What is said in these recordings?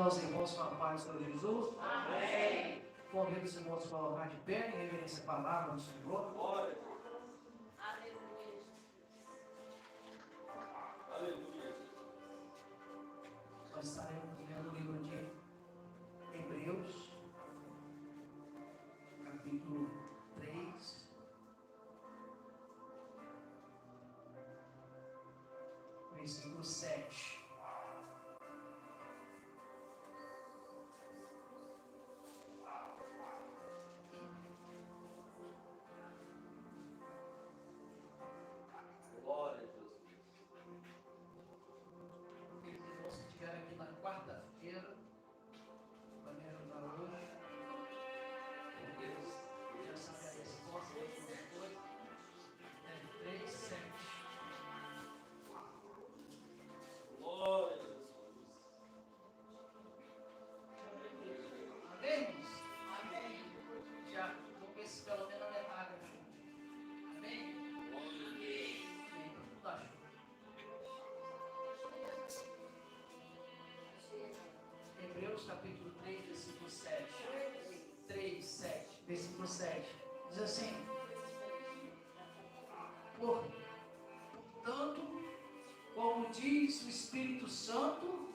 aos irmãos com a paz do Senhor Jesus. Amém. Convido os irmãos a colocar de pé em reverência à palavra do Senhor. Glória. Aleluia. Aleluia. Nós estaremos lendo o livro de Hebreus, capítulo 3. Versículo 7. Glória a Deus. Aqueles irmãos que estiveram aqui na quarta-feira, para me ajudar hoje, porque eles já sabem a resposta das coisas. 3, 7. Glória a Deus. Amém, irmãos? Amém. Já vou ver se pelo menos a metade ajuda. Amém? Amém. Tudo ajuda. Hebreus capítulo 3, versículo 7. 3, 7. Versículo 7. Diz assim: Portanto, como diz o Espírito Santo,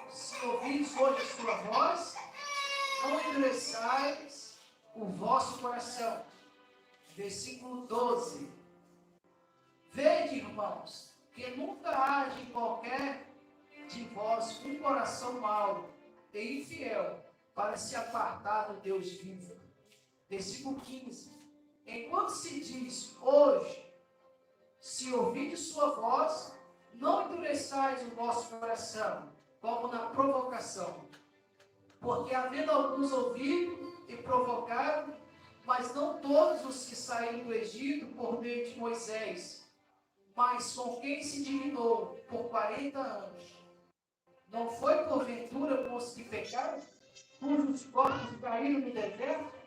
se ouvis hoje a sua voz, não endureçais o vosso coração. Versículo 12. Vede, irmãos, que nunca haja em qualquer de vós um coração mau e infiel para se apartar do Deus vivo. Versículo 15. Enquanto se diz hoje, se ouvides sua voz, não endureçais o vosso coração, como na provocação. Porque havendo alguns ouvido e provocaram, mas não todos os que saíram do Egito por meio de Moisés, mas com quem se dignou por 40 anos. Não foi porventura com os que pecaram, cujos corpos caíram no deserto?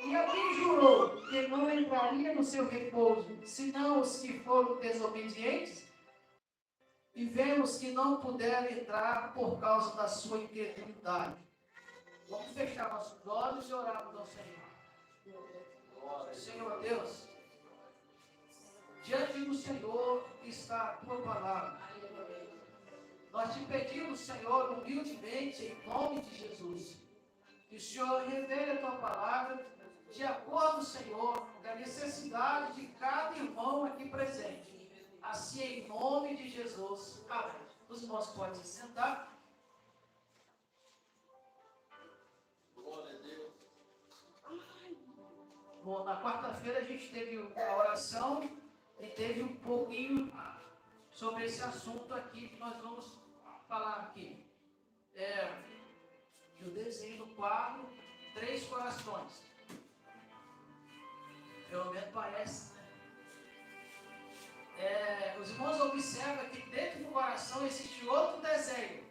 E a quem jurou que não entraria no seu repouso, senão os que foram desobedientes? E vemos que não puderam entrar por causa da sua incredulidade. Vamos fechar nossos olhos e orarmos ao Senhor. Senhor Deus, diante do Senhor está a tua palavra. Nós te pedimos, Senhor, humildemente, em nome de Jesus, que o Senhor revele a tua palavra de acordo, Senhor, com a necessidade de cada irmão aqui presente. Assim, em nome de Jesus. Amém. Os irmãos podem se sentar. Glória a Deus. Bom, na quarta-feira a gente teve a oração e teve um pouquinho sobre esse assunto aqui que nós vamos falar aqui. Eu desenho no quadro 3 corações. Pelo menos parece, né? Os irmãos observam que dentro do coração existe outro desenho.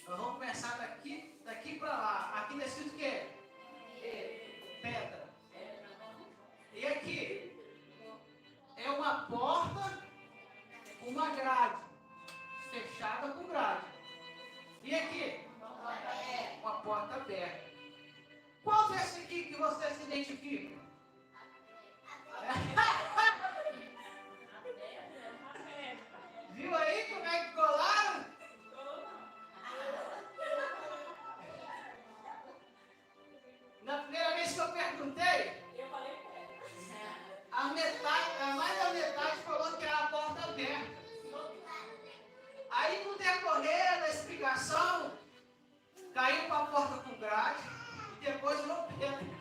Nós vamos começar daqui para lá. Aqui está escrito o quê? Pedra. E aqui é uma porta, uma grade, fechada com grade. E aqui? Uma porta aberta. Qual desse aqui que você se identifica? Viu aí como é que colaram? Na primeira vez que eu perguntei, mais da metade falou que era a porta aberta. Aí no decorrer da explicação, caiu para a porta com grade e depois virou pedra.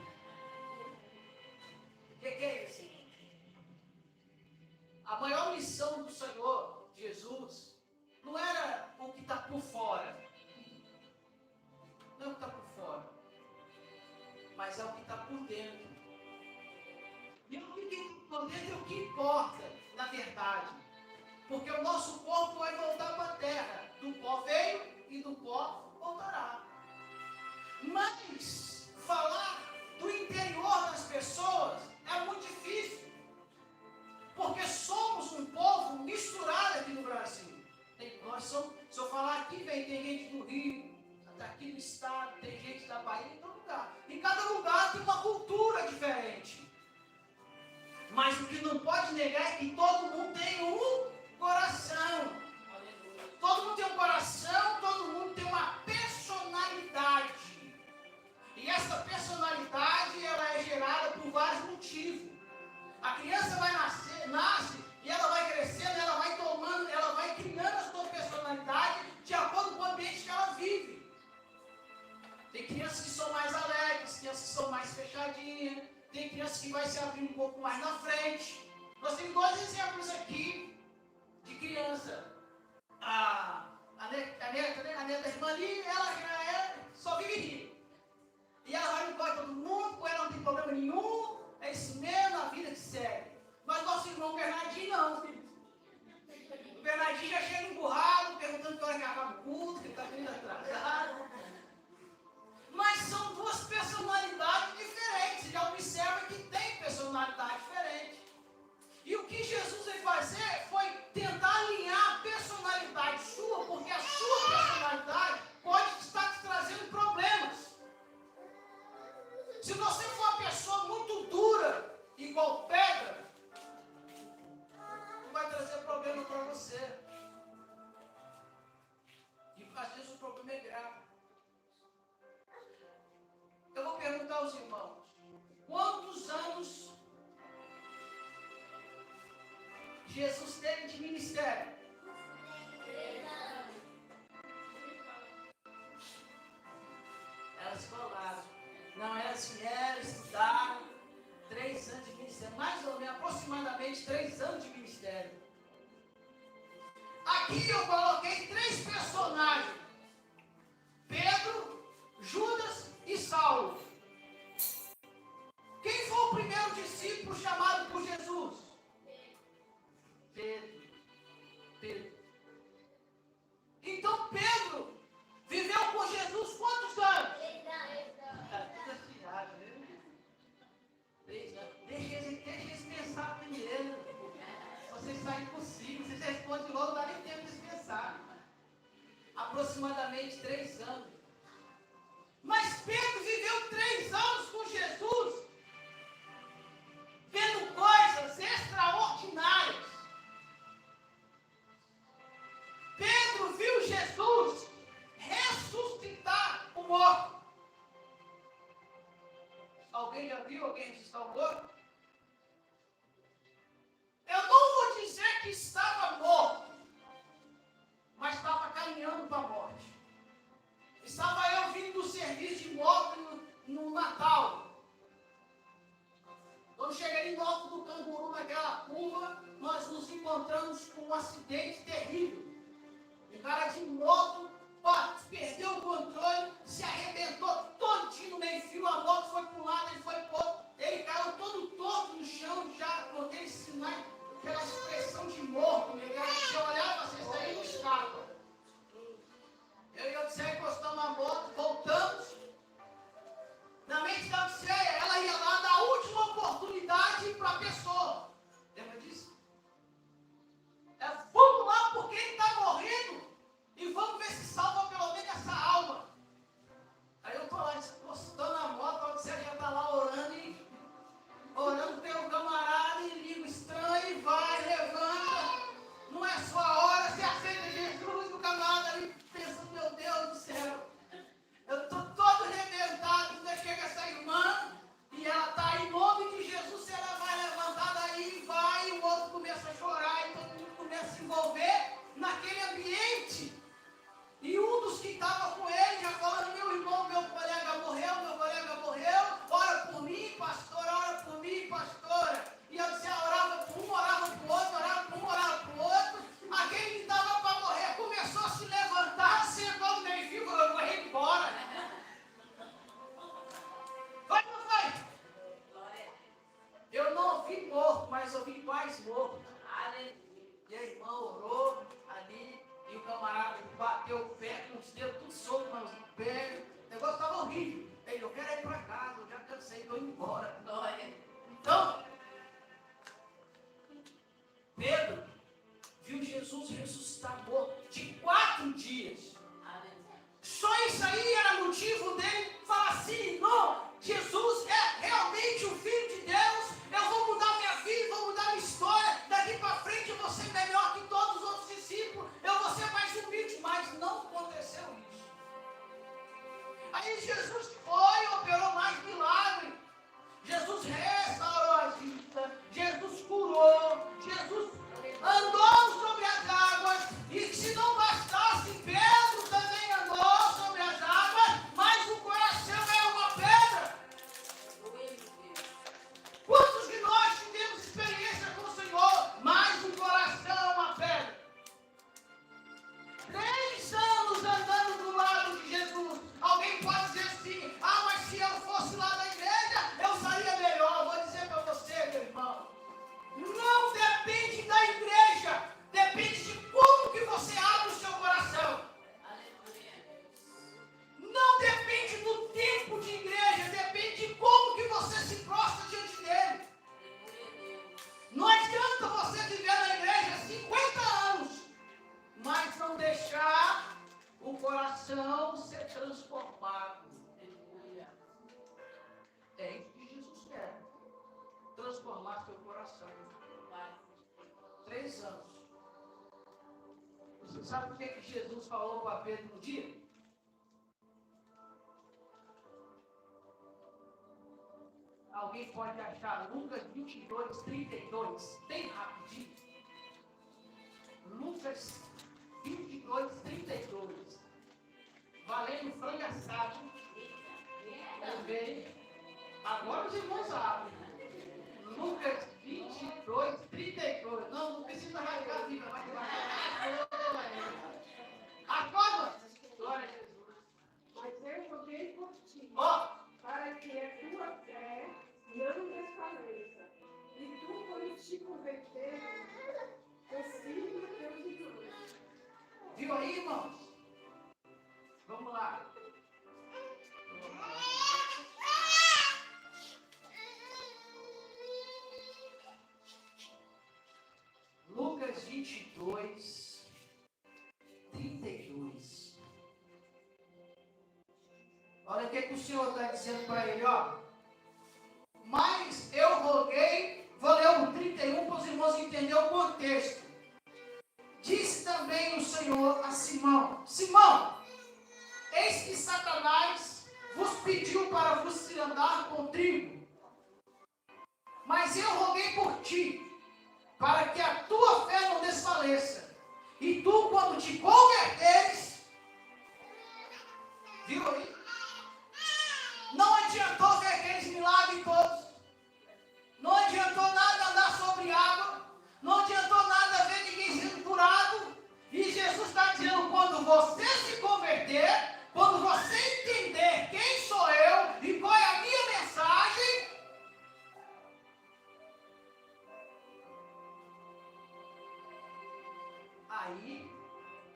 O que é isso? A maior missão do Senhor Jesus não era o que está por fora. Não é o que está por fora, mas é o que está por dentro. E o que está por dentro é o que importa, na verdade. Porque o nosso corpo vai voltar para a terra. Do pó veio e do pó voltará. Mas falar do interior das pessoas é muito difícil. Porque somos um povo misturado aqui no Brasil. Se eu falar aqui, tem gente do Rio, daqui do estado, tem gente da Bahia, em todo lugar. Em cada lugar tem uma cultura diferente. Mas o que não pode negar é que todo mundo tem um coração. Todo mundo tem um coração, todo mundo tem uma personalidade. E essa personalidade, ela é gerada por vários motivos. A criança vai nasce e ela vai crescendo, ela vai tomando, ela vai criando a sua personalidade de acordo com o ambiente que ela vive. Tem crianças que são mais alegres, crianças que são mais fechadinhas, tem crianças que vai se abrir um pouco mais na frente. Nós temos 2 exemplos aqui de criança. A neta da irmã ali, ela só vive rindo. E ela vai no todo mundo, com ela não tem problema nenhum, é isso mesmo, a vida que segue. Mas nosso irmão Bernardinho não, filho. O Bernardinho já chega emburrado, perguntando que hora que acaba o culto, que ele está vindo atrasado. Mas são 2 personalidades diferentes. Já observa que tem personalidade diferente. E o que Jesus veio fazer foi tentar alinhar a personalidade sua, porque a sua personalidade pode estar te trazendo problemas. Se você for uma pessoa muito dura, igual pedra, não vai trazer problema para você. E às vezes o problema é grave. Eu vou perguntar aos irmãos, quantos anos Jesus teve de ministério? 3 anos. Elas falaram. Não, elas vieram, estudaram. 3 anos de ministério. Mais ou menos, aproximadamente 3 anos de ministério. Aqui eu coloquei 3 personagens. Pedro, Judas e Saulo. Quem foi o primeiro discípulo chamado por Jesus? Pedro. Então Pedro viveu com Jesus quantos anos? 3 anos. Deixa eles pensar primeiro. Vocês saem impossível, vocês respondem logo, não dá nem tempo de pensar. Aproximadamente 3 anos. Mas Pedro viveu 3 anos com Jesus, vendo coisas extraordinárias. Pedro viu Jesus ressuscitar o morto. Alguém já viu alguém ressuscitar o morto? Eu não vou dizer que estava morto, mas estava caminhando para a morte. Estava eu vindo do serviço de moto no Natal. Quando cheguei no alto do Canguru, naquela curva, nós nos encontramos com um acidente terrível. Um cara de moto perdeu o controle, se arrebentou todinho no meio-fio, a moto foi para um lado, ele foi para o outro, ele caiu todo torto no chão, já com aquele sinal, aquela expressão de morto, negado. Se eu olhava, vocês daí não escapa. Eu e o Odisseia encostamos a moto, voltamos. Na mente da Odisseia, ela ia lá dar a última oportunidade para a pessoa. Lembra disso? Vamos lá porque ele está morrendo e vamos ver se Jesus foi, operou mais milagre. Jesus restaurou a vida, Jesus curou, Jesus andou sobre as águas, e se não bastasse, Pedro também andou sobre as águas, mas o coração é uma pedra. Quantos de nós tivemos experiência com o Senhor, mas o coração é uma pedra? 3 anos andando do lado de Jesus. Alguém pode dizer assim: ah, mas se eu fosse lá na igreja, eu saía melhor. Vou dizer para você, meu irmão, não depende da igreja, depende de como que você abre o seu coração. Não depende do tempo de igreja, depende de como que você se prostra diante dele. Não adianta você viver na igreja 50 anos, mas não deixar o coração ser transformado. É isso que Jesus quer, transformar seu coração. 3 anos. Você sabe o que Jesus falou para Pedro no dia? Alguém pode achar Lucas 22, 32, bem rapidinho. Lucas 22, 32. Valendo frango assado. Também. Agora os irmãos abrem. Lucas 22, 32. Não precisa rasgar a Bíblia, vai rasgar. Acorda! Glória a Jesus. Mas eu roguei por ti, Ó, para que a tua fé não desfaleça. E tu, quando te converteres, receba teus irmãos. viu aí, irmãos? Vamos lá. Lucas 22, 32. Olha o que o Senhor está dizendo para ele, ó. Mas eu roguei, vou ler o 31 para os irmãos entenderem o contexto. Disse também o Senhor a Simão: Simão, eis que Satanás vos pediu para vos cirandar com trigo. Mas eu roguei por ti, para que a tua fé não desfaleça. E tu, quando te converteres, viu aí? Não adiantou ver aqueles milagres todos. Não adiantou nada andar sobre água. Não adiantou nada ver ninguém sendo curado. E Jesus está dizendo: quando você se converter, quando você entender quem sou eu e qual é a minha mensagem, aí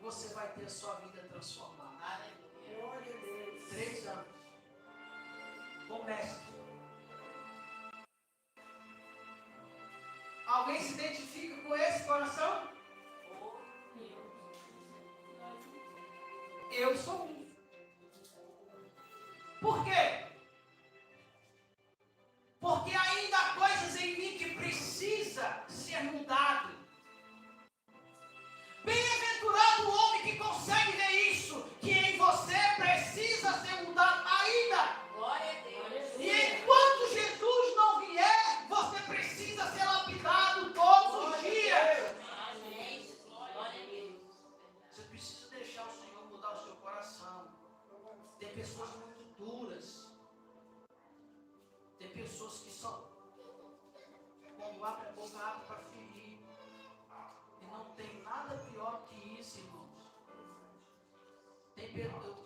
você vai ter a sua vida transformada. Glória a Deus. 3 anos. Comece. Alguém se identifica com esse coração? Eu sou um. Por quê? Porque ainda há coisas em mim que precisa ser mudado. Bem-aventurado o homem que consegue ver isso, que em você precisa ser mudado ainda. Glória a Deus. E enquanto Jesus não vier, você precisa ser lapidado todos os dias. Amém. Glória a Deus. Você precisa deixar o Senhor mudar o seu coração. Tem pessoas muito duras. Tem pessoas que só, quando abre a boca, abre para ferir. E não tem nada pior que isso, irmãos.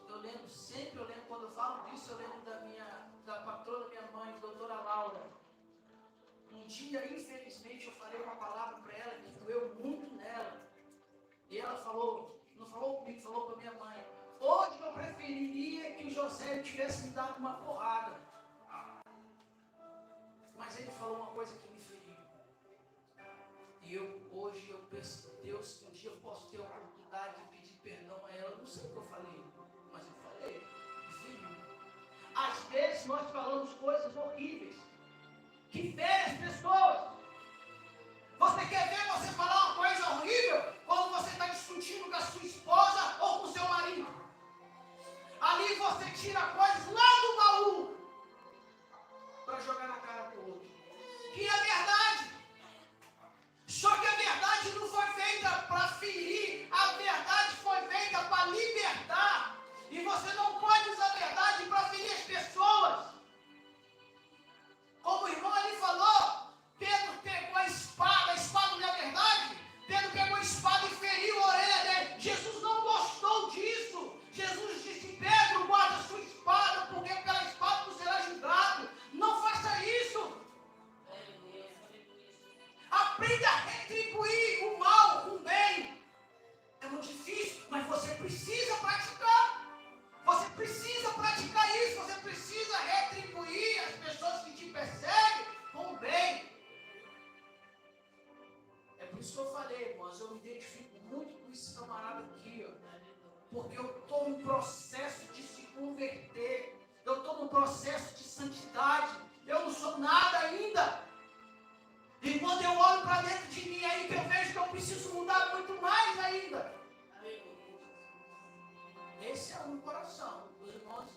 Eu lembro sempre, quando eu falo disso, eu lembro da patroa da minha mãe, doutora Laura. Um dia, infelizmente, eu falei uma palavra para ela que doeu muito nela. E ela falou, não falou comigo, falou para minha mãe: hoje eu preferiria que o José tivesse me dado uma porrada. Mas ele falou uma coisa que me feriu. E hoje eu penso, Deus, um dia eu posso ter a oportunidade de pedir perdão a ela. Eu não sei o que eu falei, mas eu falei, me feriu. Às vezes nós falamos coisas horríveis que ferem as pessoas. Você quer ver você falar uma coisa horrível quando você está discutindo com a sua esposa ou com o seu marido? Ali você tira coisas lá você não pode usar a verdade para ferir as pessoas. Como o irmão ali falou, Pedro pegou a espada não é verdade? Pedro pegou a espada e feriu a orelha dele. Jesus não gostou disso. Jesus disse: Pedro, guarda a sua espada, porque pela espada tu serás julgado. Não faça isso. Aprenda a retribuir o mal com o bem. É muito difícil, mas você precisa praticar. Você precisa praticar isso. Você precisa retribuir as pessoas que te perseguem com o bem. É por isso que eu falei, irmãos, eu me identifico muito com esse camarada aqui, ó, porque eu estou no processo de se converter. Eu estou no processo de santidade. Eu não sou nada ainda. E quando eu olho para dentro de mim aí, que eu vejo que eu preciso mudar muito mais ainda. Esse é o coração. Os irmãos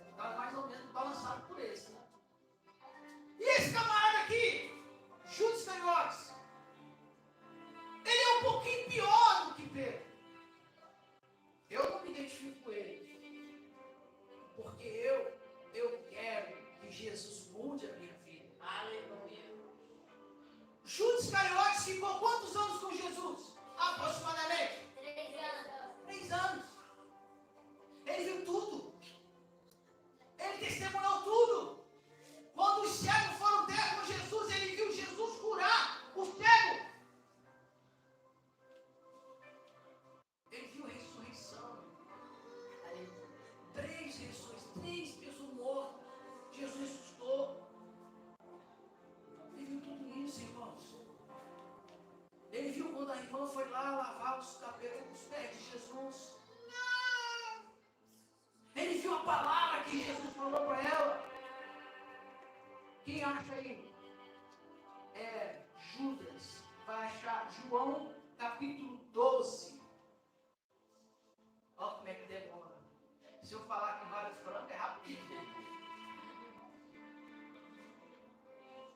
estão mais ou menos balançados por esse, né? E esse camarada aqui, Judas Iscariotes, ele é um pouquinho pior do que Pedro. Eu não me identifico com ele. Porque eu quero que Jesus mude a minha vida. Aleluia. Judas Iscariotes ficou quantos anos com Jesus? Aproximadamente 3 anos. Ele viu tudo. Ele testemunhou tudo. Quando os cegos foram ter com Jesus, ele viu Jesus curar o cego. Ele viu a ressurreição. Aí, 3 ressurreições, 3 pessoas mortas. Jesus ressuscitou. Ele viu tudo isso, irmãos. Ele viu quando a irmã foi lá lavar os cabelos dos pés de Jesus. Ele viu a palavra que Jesus falou para ela. Quem acha aí? É Judas. Vai achar João capítulo 12. Olha como é que demora. Se eu falar com vários francos, é rapidinho.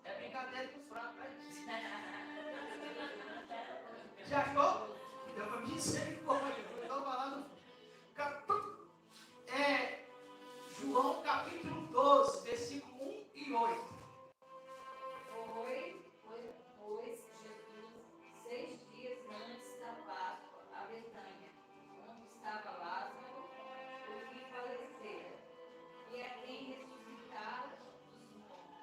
É brincadeira com o franco, já achou? Deu para me dizer que eu estou falando. João capítulo 12, versículo 1 e 8. Foi Jesus 6 dias antes da Páscoa a Betânia, onde estava Lázaro, o que falecera, e a quem ressuscitara dos mortos.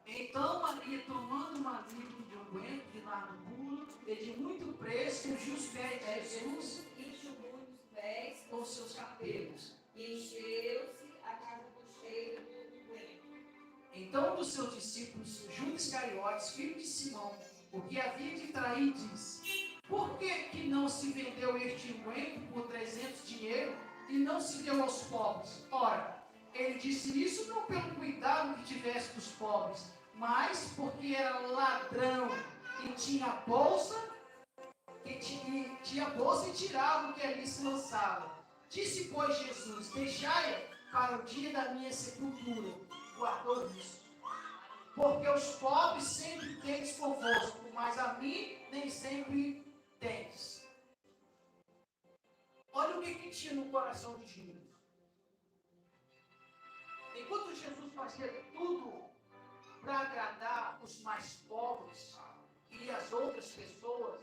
Então Maria, tomando uma livre de unguento de nardo puro e de muito preço, ungiu os pés de Jesus Enxugou os pés com seus cabelos. e encheu-se a casa do cheiro do unguento. Então um dos seus discípulos, Judas Iscariotes, filho de Simão, o que havia de trair, disse: Por que não se vendeu este unguento por 300 dinheiro e não se deu aos pobres? Ora, ele disse isso não pelo cuidado que tivesse dos pobres, mas porque era ladrão e tinha bolsa e tirava o que ali se lançava. Disse, pois, Jesus: Deixai-a para o dia da minha sepultura. Guardou isso. Porque os pobres sempre tendes convosco, mas a mim nem sempre tendes. Olha o que tinha no coração de Judas. Enquanto Jesus fazia tudo para agradar os mais pobres e as outras pessoas,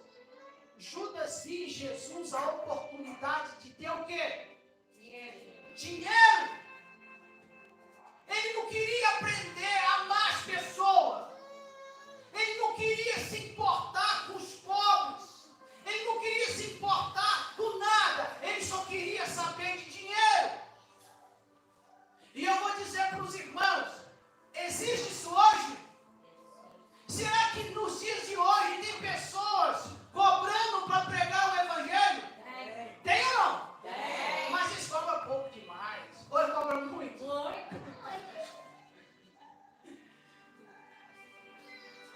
Judas viu em Jesus a oportunidade de ter o quê? Dinheiro. Ele não queria aprender a amar as pessoas. Ele não queria se importar com os pobres. Ele não queria se importar com nada. Ele só queria saber de dinheiro. E eu vou dizer para os irmãos, existe isso hoje? Será que nos dias de hoje tem pessoas cobrando para pregar o evangelho? Tem ou não? Tem. Mas eles cobram pouco demais. Ou eles cobram muito?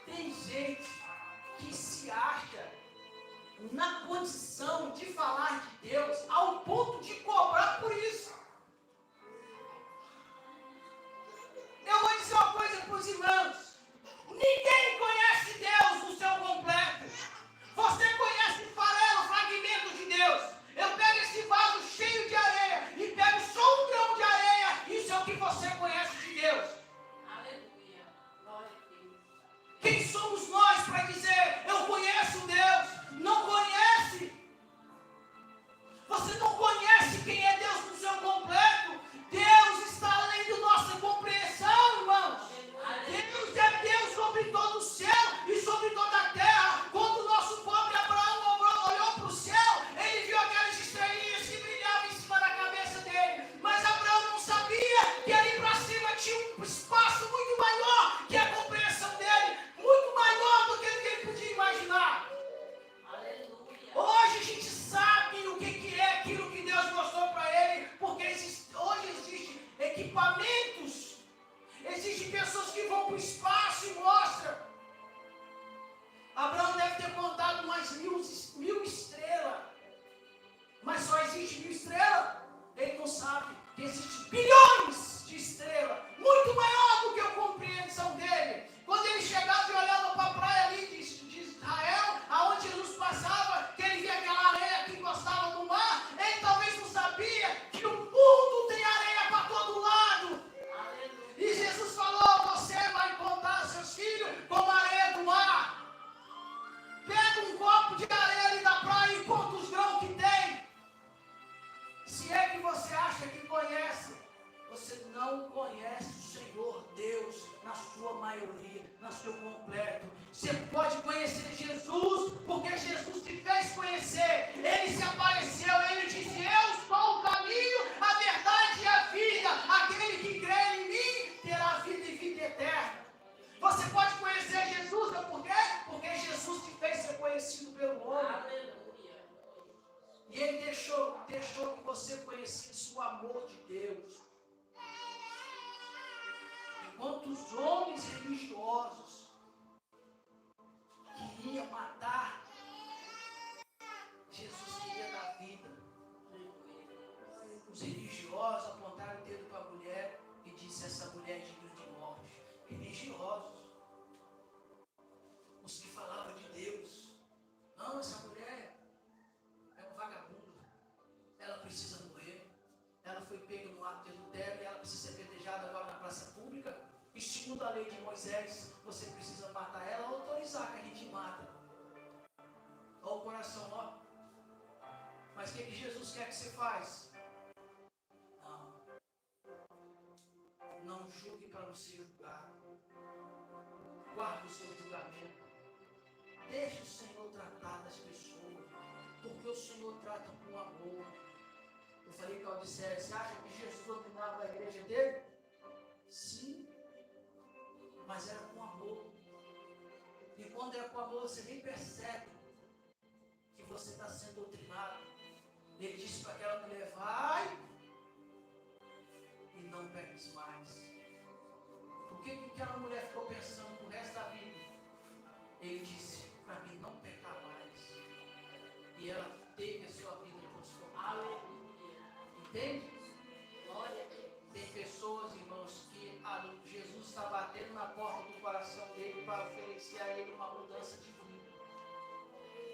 Tem gente que se acha na condição de falar de Deus ao ponto de cobrar por isso. Eu vou dizer uma coisa para os irmãos. Ninguém conhece Deus no seu completo. Você conhece farelo, fragmento de Deus. Eu deixou que você conhecesse o amor de Deus. Enquanto os homens religiosos queriam matar, Jesus queria dar vida. Os religiosos apontaram o dedo para a mulher e disse: essa mulher é digna de morte. Religiosos. Os que falavam de Deus. Não, essa mulher é um vagabundo. Ela precisa morrer. Ela foi pega no ato de adultério e ela precisa ser apedrejada agora na praça pública. E segundo a lei de Moisés, você precisa matar ela ou autorizar que a gente mata. Olha o coração, ó. Mas o que Jesus quer que você faz? Não julgue para não ser julgado. Guarde o seu julgamento. Deixe o Senhor tratar das pessoas. Porque o Senhor trata com amor. Eu falei para a Odisseia: você acha que Jesus dominava a igreja dele? Sim. Mas era com amor. E quando é com amor, você nem percebe que você está sendo doutrinado. Ele disse para aquela mulher: vai e não peques mais. Por que aquela mulher ficou pensando pro resto da vida? Ele disse para mim não pecar mais. E ela teve a sua vida transformada. Entende? Tem pessoas, irmãos, que Jesus está batendo na porta do coração dele para oferecer a ele uma mudança de vida.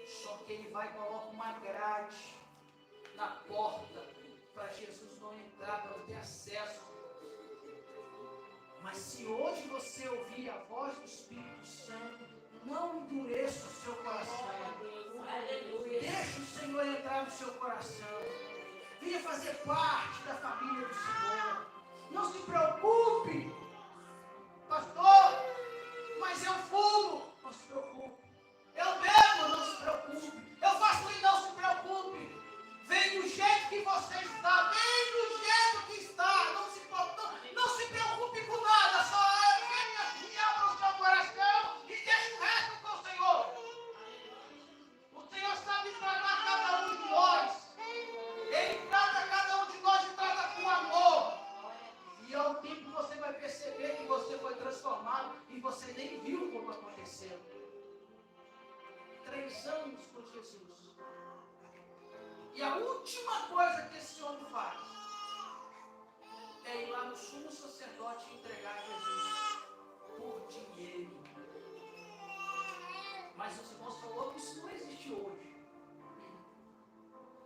Só que ele vai e coloca uma grade na porta para Jesus não entrar, para não ter acesso. Mas se hoje você ouvir a voz do Espírito Santo, não endureça o seu coração. Deixe o Senhor entrar no seu coração. Venha fazer parte da família do Senhor. Não se preocupe, pastor, mas eu fumo. Não se preocupe. Eu bebo, não se preocupe. Eu faço isso, não se preocupe. Vem do jeito que você está. Vem do jeito que está. Não se preocupe com nada. Só venha e abra o seu coração e deixe o resto com o Senhor. O Senhor sabe tratar cada um de nós. Ele trata cada um de nós e trata com amor. E ao tempo você vai perceber que você foi transformado e você nem viu como aconteceu. 3 anos com Jesus. E a última coisa que esse homem faz é ir lá no sumo sacerdote e entregar Jesus por dinheiro. Mas os irmãos falaram que isso não existe hoje.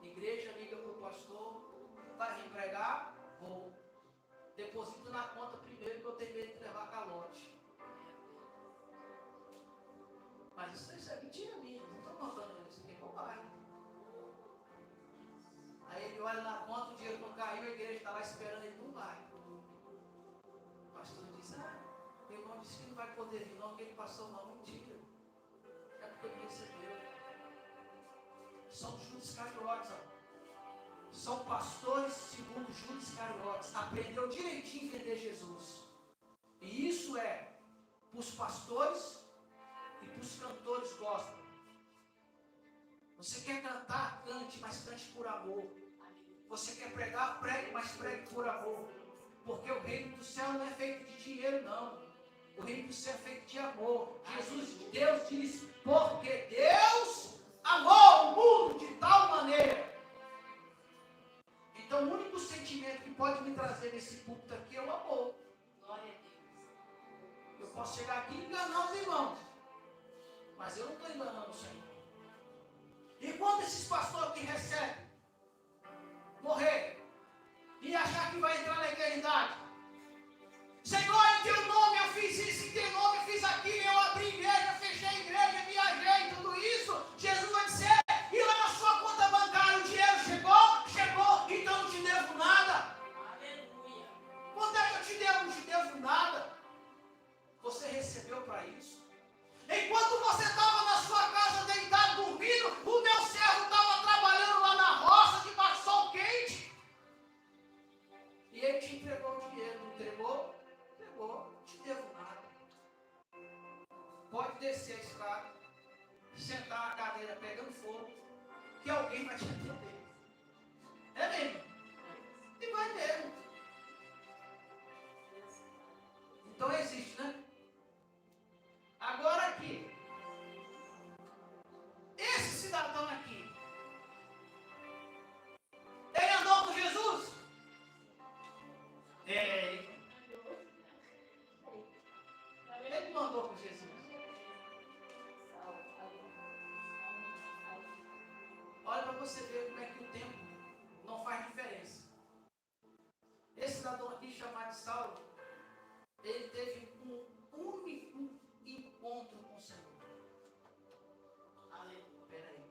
Igreja liga para o pastor: vai me pregar? Vou. Deposito na conta primeiro, que eu tenho medo de levar calote. Mas isso é mentira minha, não estou contando isso, tem bobagem. Aí ele olha na conta, o dinheiro não caiu, a igreja está lá esperando, ele não vai. O pastor diz: meu irmão disse que não vai poder vir, não, porque ele passou mal. Mentira. É porque ele recebeu. São Judas Iscariotes, são pastores segundo Judas Iscariotes. Aprendeu direitinho a vender Jesus. E isso é para os pastores e para os cantores gospel. Você quer cantar? Cante, mas cante por amor. Você quer pregar? Pregue, mas pregue por amor. Porque o reino do céu não é feito de dinheiro, não. O reino do céu é feito de amor. Deus diz: porque Deus amou o mundo de tal maneira. Então o único sentimento que pode me trazer nesse púlpito aqui é o amor. Glória a Deus. Eu posso chegar aqui e enganar os irmãos, mas eu não estou enganando o Senhor. E quando esses pastores que recebem morrer e achar que vai entrar na eternidade: Senhor, em teu nome eu fiz isso, em teu nome eu fiz aquilo, eu abri igreja, fechei a igreja, viajei, tudo isso, Jesus vai dizer: e lá na sua conta bancária o dinheiro chegou, então não te devo nada. Aleluia. Quando é que eu te devo? Não te devo nada. Você recebeu para isso. Enquanto você estava na sua casa deitado, dormindo, o meu servo estava trabalhando lá na roça, debaixo do sol quente. E ele te entregou o dinheiro. Não entregou? Entregou. Não te devo nada. Pode descer a escada, sentar na cadeira pegando fogo, que alguém vai te atender. você ver como é que o tempo não faz diferença. Esse cidadão aqui chamado Saulo, ele teve um único encontro com o Senhor. Aleluia. Peraí.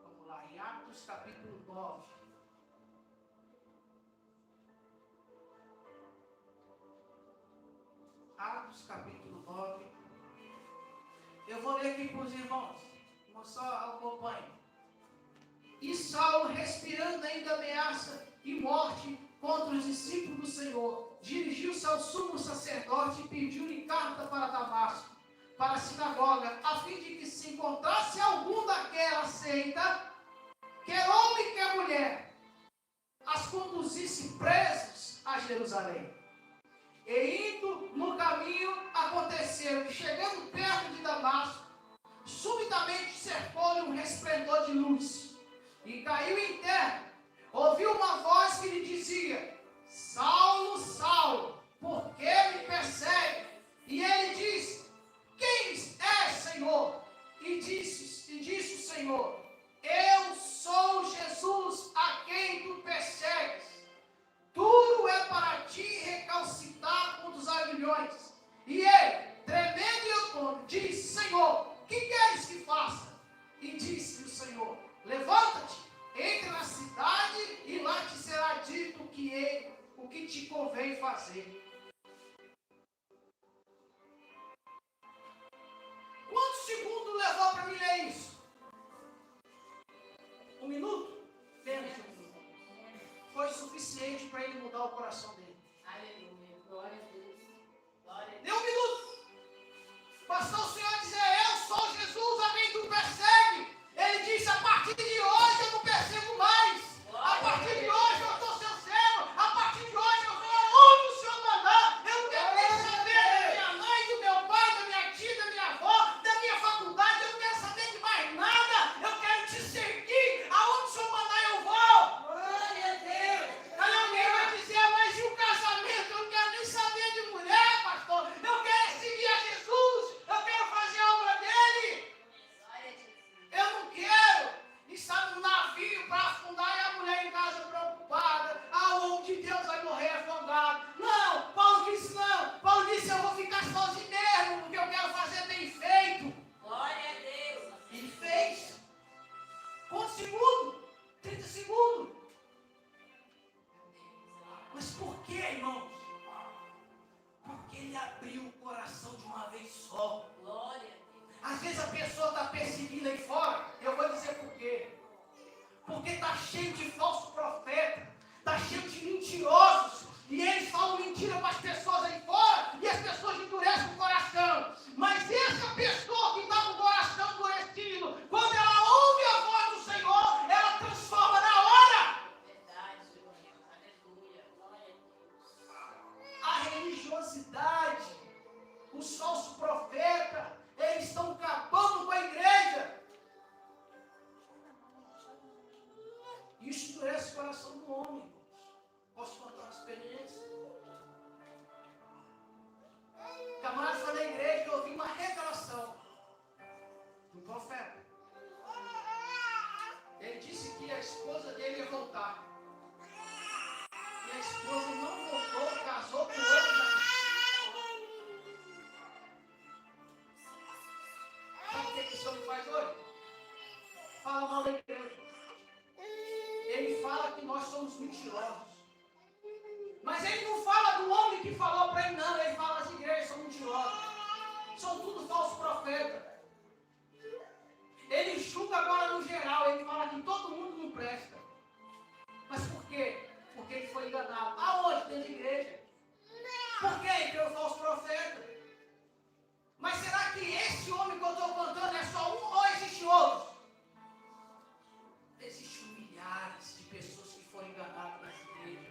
Vamos lá. Em Atos capítulo 9. Atos capítulo 9. Eu vou ler aqui para os irmãos. Só acompanhe. E Saulo, respirando ainda ameaça e morte contra os discípulos do Senhor, dirigiu-se ao sumo sacerdote e pediu-lhe carta para Damasco, para a sinagoga, a fim de que se encontrasse algum daquela seita, quer homem, quer mulher, as conduzisse presos a Jerusalém. E indo no caminho, aconteceu que, chegando perto de Damasco, subitamente cercou-lhe um resplendor de luz, e caiu em terra. Ouviu uma voz que lhe dizia: Saulo, Saulo, por que me persegue? E ele disse: quem és, Senhor? E disse o Senhor: eu sou Jesus a quem tu persegues. Duro é para ti recalcitrar contra os aguilhões. E ele, tremendo e outono, disse: Senhor, que queres que faça? E disse o Senhor: levanta-te, entra na cidade e lá te será dito o que te convém fazer. Quantos segundos levou para mim ler isso? 1 minuto? Menos de 1 minuto. Foi suficiente para ele mudar o coração dele. Aleluia. Glória a Deus. Glória a Deus. Deu 1 minuto. Bastou o Senhor dizer: eu sou Jesus a quem tu persegue. Ele disse: a partir de hoje eu não percebo mais. A partir de hoje eu estou seu servo. A partir de hoje eu vou aonde o Senhor mandar. Eu não quero nem saber da minha mãe, do meu pai, da minha tia, da minha avó, da minha faculdade. Eu não quero saber de mais nada. Eu quero te seguir. Aonde o Senhor mandar eu vou. Glória a Deus. Aí alguém vai dizer: mas e o casamento? Eu não quero nem saber de mulher, pastor. Eu quero seguir a Jesus. Eu quero fazer a obra dele. Glória a Jesus. Eu não quero estar no navio para afundar e a mulher em casa preocupada. Aonde Deus vai morrer afogado? Não, Paulo disse não. Paulo disse: eu vou ficar sozinho mesmo, porque eu quero fazer bem feito. Glória a Deus. Ele fez. Quantos segundos? 30 segundos. Mas por que, irmãos? Porque ele abriu o coração de uma vez só. Glória a Deus. Às vezes a pessoa está perseguindo aí fora. Eu vou dizer por quê. Porque está cheio de falso profeta. Está cheio de mentirosos. E eles falam mentira para as pessoas aí fora. E as pessoas endurecem o coração. Mas essa pessoa que está com o coração endurecido, quando ela ouve a voz do Senhor, ela transforma na hora. Verdade, Senhor. Aleluia. Glória a Deus. A religiosidade, os falsos profetas, eles estão acabando com a igreja. Isso endurece o coração do homem. Posso contar uma experiência? O camarada foi na igreja e ouviu uma revelação do profeta. Ele disse que a esposa dele ia voltar. E a esposa não voltou, casou com outro. Sabe o que esse homem faz hoje? Fala mal da igreja. Ele fala que nós somos mentirosos. Mas ele não fala do homem que falou para ele, não. Ele fala: as igrejas são mentirosas. São tudo falsos profetas. Ele julga agora no geral. Ele fala que todo mundo não presta. Mas por quê? Porque ele foi enganado. Aonde? Dentro da igreja. Por quê? Pelo falso profeta. Mas será que esse homem que eu estou contando é só um ou existe outros? Existem milhares de pessoas que foram enganadas nessa igreja.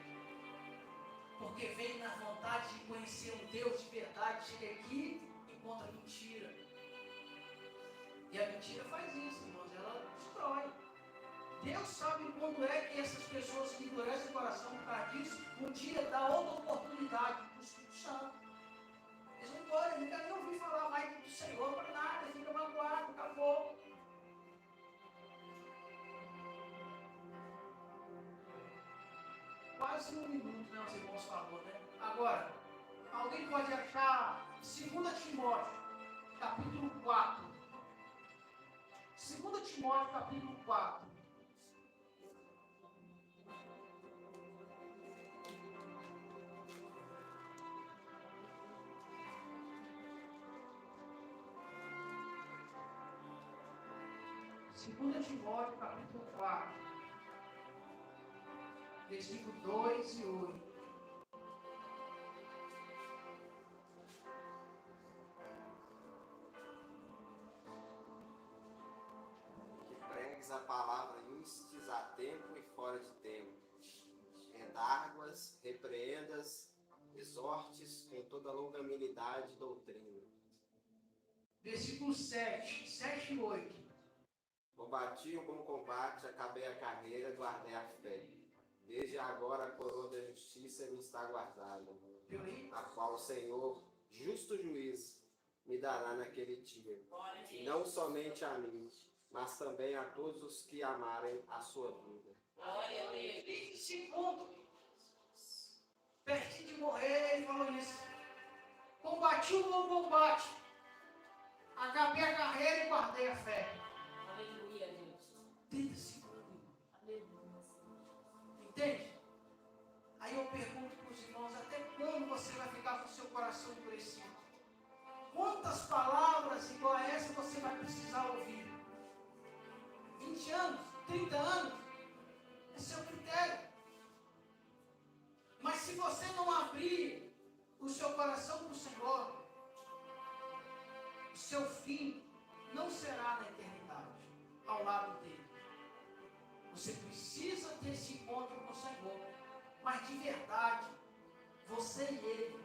Porque vem na vontade de conhecer um Deus de verdade, chega aqui e encontra mentira. E a mentira faz isso, irmãos, ela destrói. Deus sabe quando é que essas pessoas que endurecem o coração por causa disso, um dia dá outra oportunidade para o Espírito Santo. Eles não podem, nunca nem ouvir falar mais do Senhor para nada, fica magoado, acabou. quase um minuto, né? Os irmãos falaram, né? Agora, alguém pode achar 2 Timóteo, capítulo 4. 2 Timóteo, capítulo 4. Segunda Timóteo, capítulo 4, versículo 2 e 8. Que pregues a palavra instes a tempo e fora de tempo. Redarguas, repreendas, exortes com toda longanimidade e doutrina. Versículo 7 e 8. Combati o bom combate, acabei a carreira, guardei a fé. Desde agora a coroa da justiça me está guardada, Viu aí? a qual o Senhor, justo juiz, me dará naquele dia. Glória a Deus. E não somente a mim, mas também a todos os que amarem a sua vida. Glória a Deus. 25. Pertinho de morrer, ele falou isso. Combati o bom combate, acabei a carreira e guardei a fé. Aleluia, Deus. 30 segundos. Aleluia. Entende? Aí eu pergunto para os irmãos, até quando você vai ficar com o seu coração endurecido? Quantas palavras igual a essa você vai precisar ouvir? 20 anos? 30 anos? É seu critério. Mas se você não abrir o seu coração para o Senhor, o seu fim não será na eternidade, ao lado dele. Você precisa ter esse encontro com o Senhor, mas de verdade, você e ele.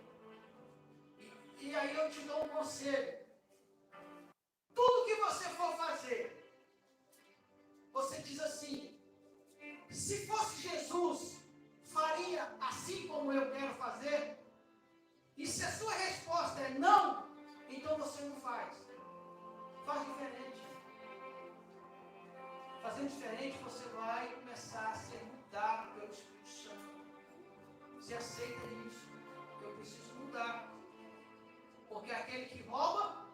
E aí eu te dou um conselho. Tudo que você for fazer, você diz assim: se fosse Jesus, faria assim como eu quero fazer? E se a sua resposta é não, então você não faz. Faz diferente. Fazendo diferente, você vai começar a ser mudado pelo Espírito Santo. Você aceita isso. Eu preciso mudar. Porque aquele que rouba,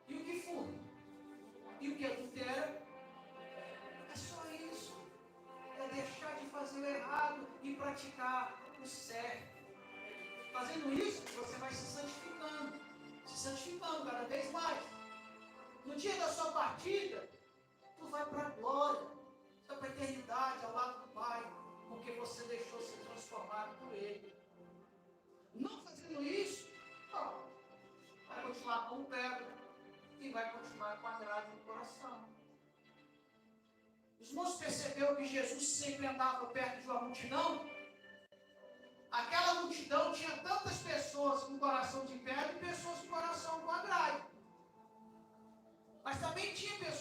e o que furta, e o que adultera, é só isso. É deixar de fazer o errado e praticar o certo. Fazendo isso, você vai se santificando cada vez mais. No dia da sua partida, tu vai para a glória, tu vai para a eternidade ao lado do Pai, porque você deixou ser transformado por Ele. Não fazendo isso, vai continuar com pedra e vai continuar com a grade no coração. Os irmãos perceberam que Jesus sempre andava perto de uma multidão? Aquela multidão tinha tantas pessoas com coração de pedra e pessoas com coração com a grade. Mas também tinha pessoas